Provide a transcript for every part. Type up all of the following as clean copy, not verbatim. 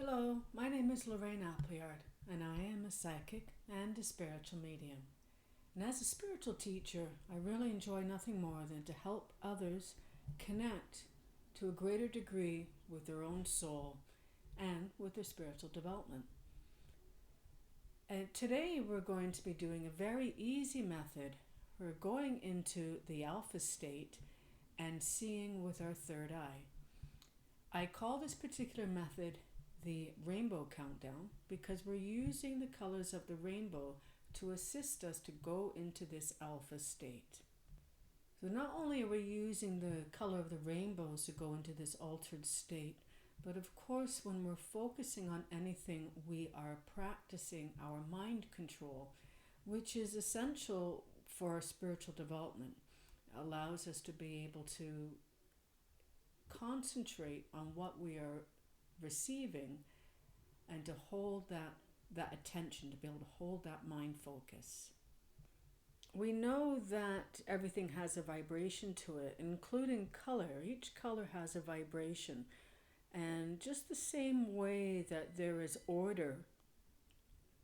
Hello, my name is Lorraine and I am a psychic and a spiritual medium. And as a spiritual teacher, I really enjoy nothing more than to help others connect to a greater degree with their own soul and with their spiritual development. And today we're going to be doing a very easy method. We're going into the alpha state and seeing with our third eye. I call this particular method the rainbow countdown because we're using the colors of the rainbow to assist us to go into this alpha state. So not only are we using the color of the rainbows to go into this altered state, but of course when we're focusing on anything, we are practicing our mind control, which is essential for our spiritual development. It allows us to be able to concentrate on what we are receiving and to hold that attention, to be able to hold that mind focus. We know that everything has a vibration to it, including color. Each color has a vibration. And just the same way that there is order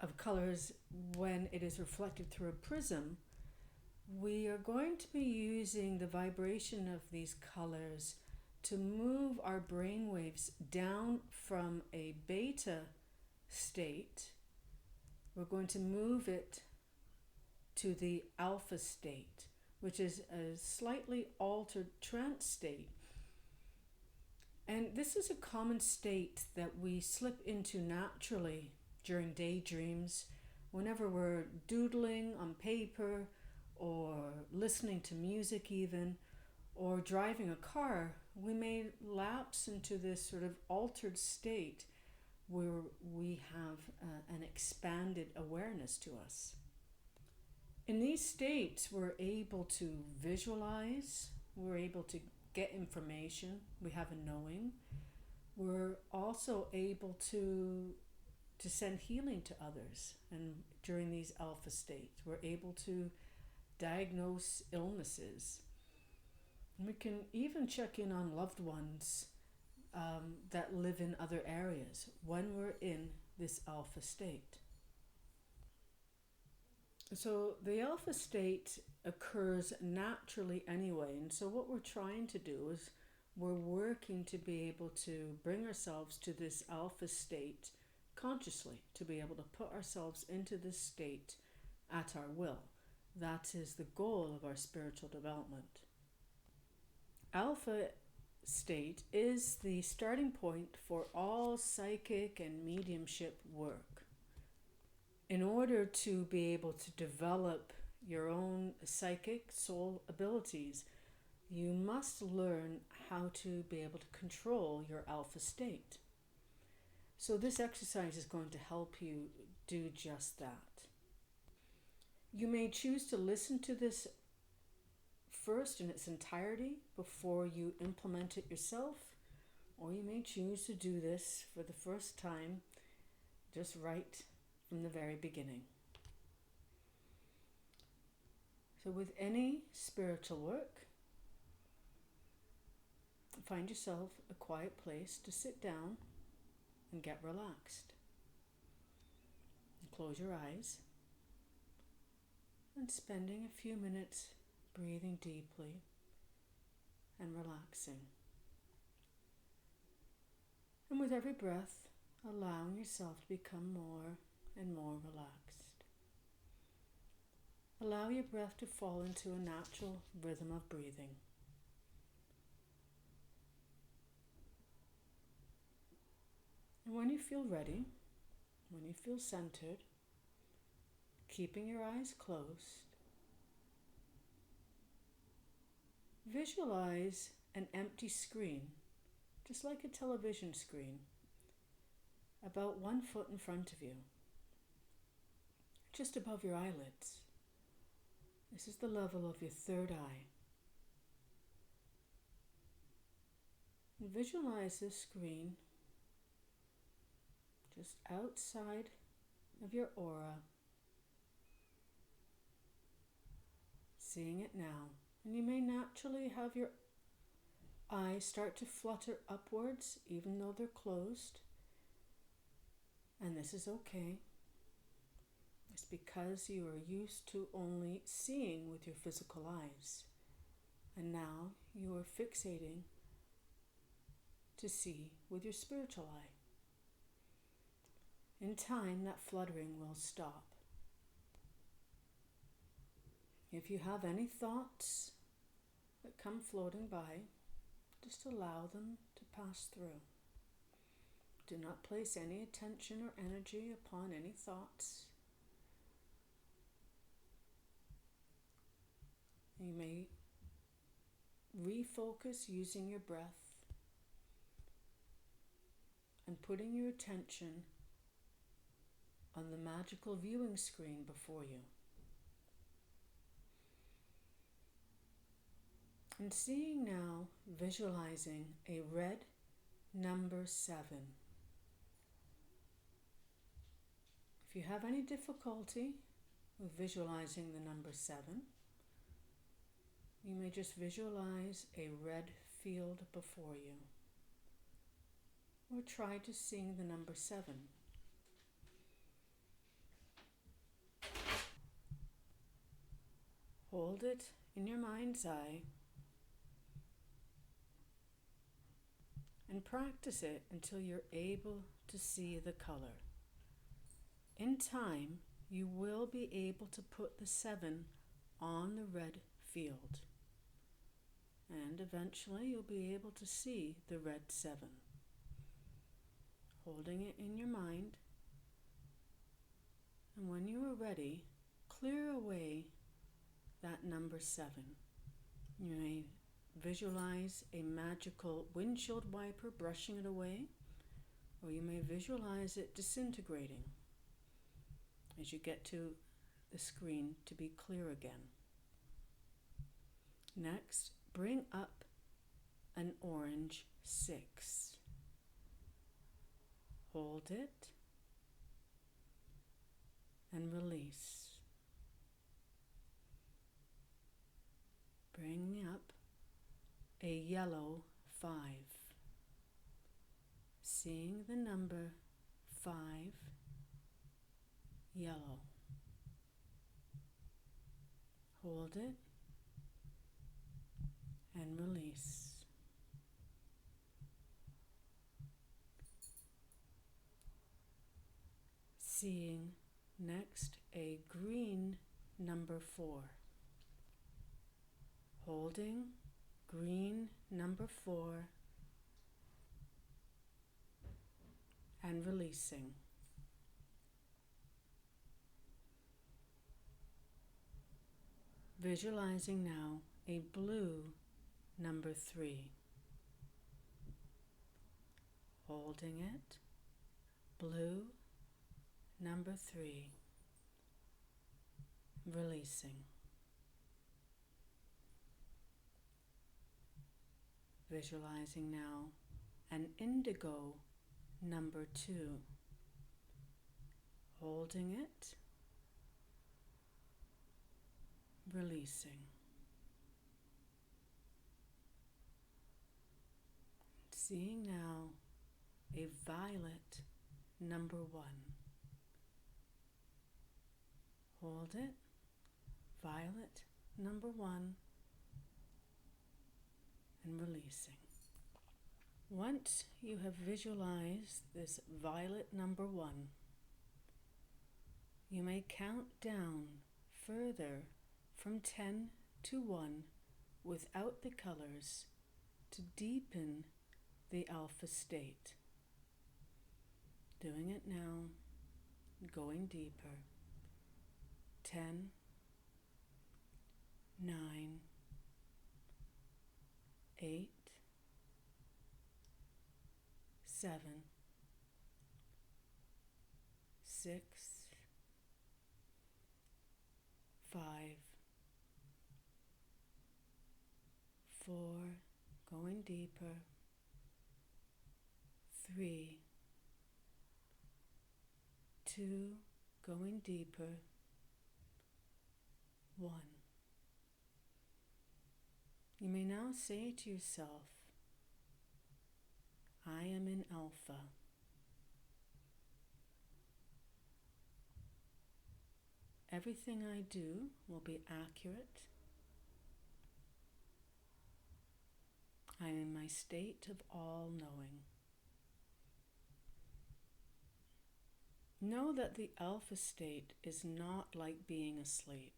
of colors when it is reflected through a prism, we are going to be using the vibration of these colors to move our brain waves down from a beta state. We're going to move it to the alpha state, which is a slightly altered trance state. And this is a common state that we slip into naturally during daydreams, whenever we're doodling on paper or listening to music even, or driving a car. We may lapse into this sort of altered state where we have an expanded awareness to us. In these states, we're able to visualize, we're able to get information, we have a knowing. We're also able to send healing to others. And during these alpha states, we're able to diagnose illnesses. We can even check in on loved ones that live in other areas when we're in this alpha state. So the alpha state occurs naturally anyway, and so what we're trying to do is we're working to be able to bring ourselves to this alpha state consciously, to be able to put ourselves into this state at our will. That is the goal of our spiritual development. Alpha state is the starting point for all psychic and mediumship work. In order to be able to develop your own psychic soul abilities, you must learn how to be able to control your alpha state. So this exercise is going to help you do just that. You may choose to listen to this first in its entirety before you implement it yourself, or you may choose to do this for the first time just right from the very beginning. So with any spiritual work, find yourself a quiet place to sit down and get relaxed. Close your eyes and spending a few minutes breathing deeply and relaxing. And with every breath, allowing yourself to become more and more relaxed. Allow your breath to fall into a natural rhythm of breathing. And when you feel ready, when you feel centered, keeping your eyes closed, visualize an empty screen, just like a television screen, about 1 foot in front of you, just above your eyelids. This is the level of your third eye. And visualize this screen just outside of your aura, seeing it now. And you may naturally have your eyes start to flutter upwards, even though they're closed. And this is okay. It's because you are used to only seeing with your physical eyes. And now you are fixating to see with your spiritual eye. In time, that fluttering will stop. If you have any thoughts that come floating by, just allow them to pass through. Do not place any attention or energy upon any thoughts. You may refocus using your breath and putting your attention on the magical viewing screen before you. And seeing now, visualizing a red number 7. If you have any difficulty with visualizing the number 7, you may just visualize a red field before you. Or try to sing the number 7. Hold it in your mind's eye and practice it until you're able to see the color. In time, you will be able to put the 7 on the red field. And eventually you'll be able to see the red 7. Holding it in your mind. And when you are ready, clear away that number 7. You may visualize a magical windshield wiper brushing it away, or you may visualize it disintegrating as you get to the screen to be clear again. Next, bring up an orange 6. Hold it and release. Bring up a yellow 5. Seeing the number 5, yellow. Hold it and release. Seeing next a green number 4. Holding green number 4 and releasing. Visualizing now a blue number 3. Holding it, blue number 3, releasing. Visualizing now an indigo number 2. Holding it, releasing. Seeing now a violet number 1. Hold it, violet number 1, and releasing. Once you have visualized this violet number 1, you may count down further from 10 to 1 without the colors to deepen the alpha state. Doing it now, going deeper. 10, 9, 8, 7, 6, 5, 4, going deeper, 3, 2, going deeper, 1. You may now say to yourself, I am in alpha. everything I do will be accurate. I am in my state of all-knowing. Know that the alpha state is not like being asleep.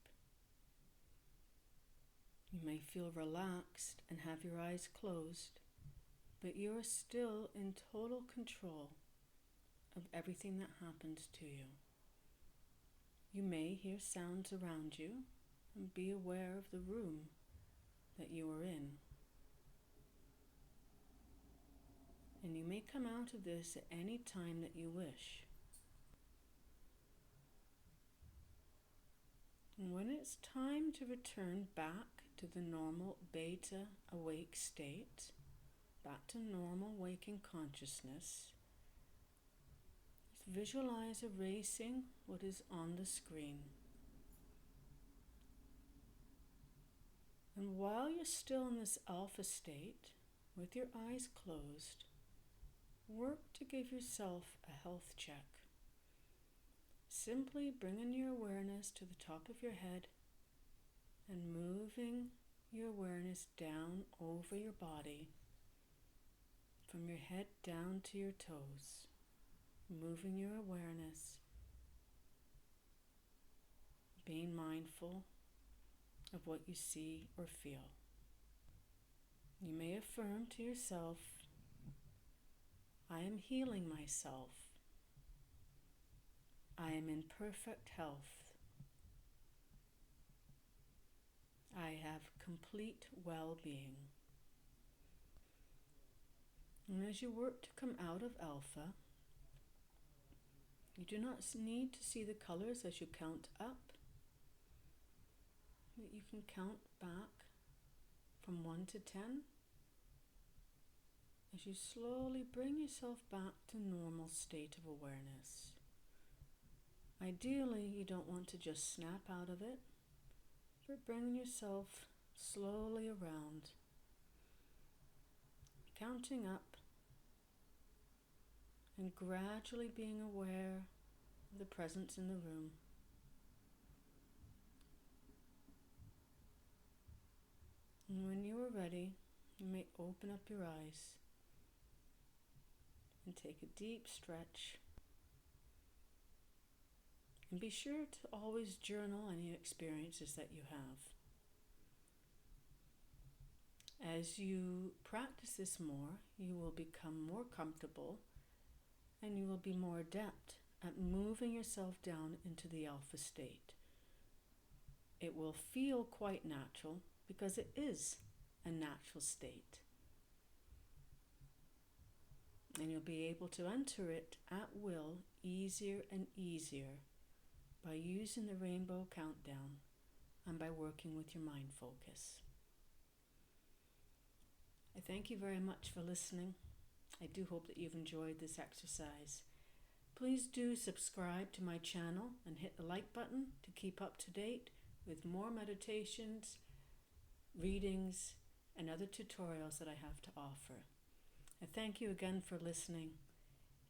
You may feel relaxed and have your eyes closed, but you are still in total control of everything that happens to you. You may hear sounds around you and be aware of the room that you are in. And you may come out of this at any time that you wish. And when it's time to return back to the normal beta awake state, back to normal waking consciousness, just visualize erasing what is on the screen. And while you're still in this alpha state, with your eyes closed, work to give yourself a health check. Simply bringing your awareness to the top of your head and moving your awareness down over your body, from your head down to your toes, moving your awareness, being mindful of what you see or feel. You may affirm to yourself, I am healing myself. I am in perfect health. I have complete well-being. And as you work to come out of alpha, you do not need to see the colors as you count up, but you can count back from 1 to 10 as you slowly bring yourself back to normal state of awareness. Ideally, you don't want to just snap out of it, but bring yourself slowly around, counting up and gradually being aware of the presence in the room. And when you are ready, you may open up your eyes and take a deep stretch. And be sure to always journal any experiences that you have. As you practice this more, you will become more comfortable and you will be more adept at moving yourself down into the alpha state. It will feel quite natural because it is a natural state. And you'll be able to enter it at will easier and easier by using the rainbow countdown and by working with your mind focus. I thank you very much for listening. I do hope that you've enjoyed this exercise. Please do subscribe to my channel and hit the like button to keep up to date with more meditations, readings, and other tutorials that I have to offer. I thank you again for listening,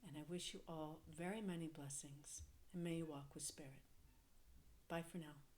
and I wish you all very many blessings, and may you walk with spirit. Bye for now.